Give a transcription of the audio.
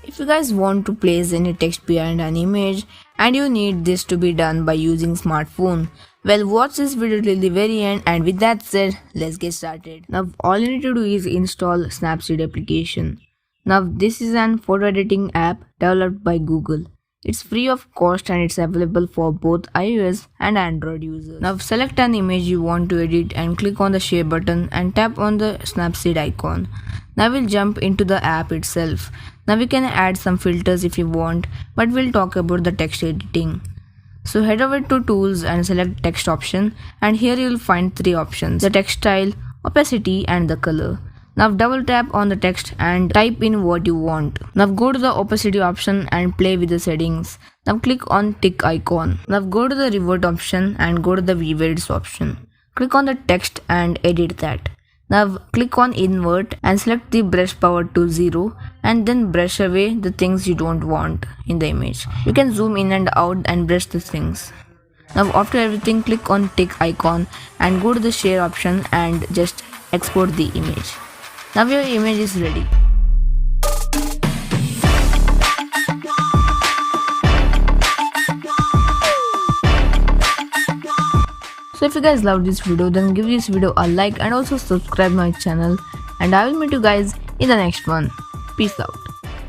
If you guys want to place any text behind an image and you need this to be done by using smartphone, well, watch this video till the very end, and with that said, let's get started. Now all you need to do is install Snapseed application. Now this is an photo editing app developed by Google. It's free of cost and it's available for both iOS and Android users. Now select an image you want to edit and click on the share button and tap on the Snapseed icon. Now we'll jump into the app itself. Now we can add some filters if you want, but we'll talk about the text editing. So head over to tools and select text option, and here you'll find three options: the text style, opacity and the color. Now double tap on the text and type in what you want. Now go to the opacity option and play with the settings. Now click on tick icon. Now go to the revert option and go to the reverse option. Click on the text and edit that. Now click on invert and select the brush power to 0 and then brush away the things you don't want in the image. You can zoom in and out and brush the things. Now after everything, click on tick icon and go to the share option and just export the image. Now your image is ready. So if you guys loved this video, then give this video a like and also subscribe my channel, and I will meet you guys in the next one. Peace out.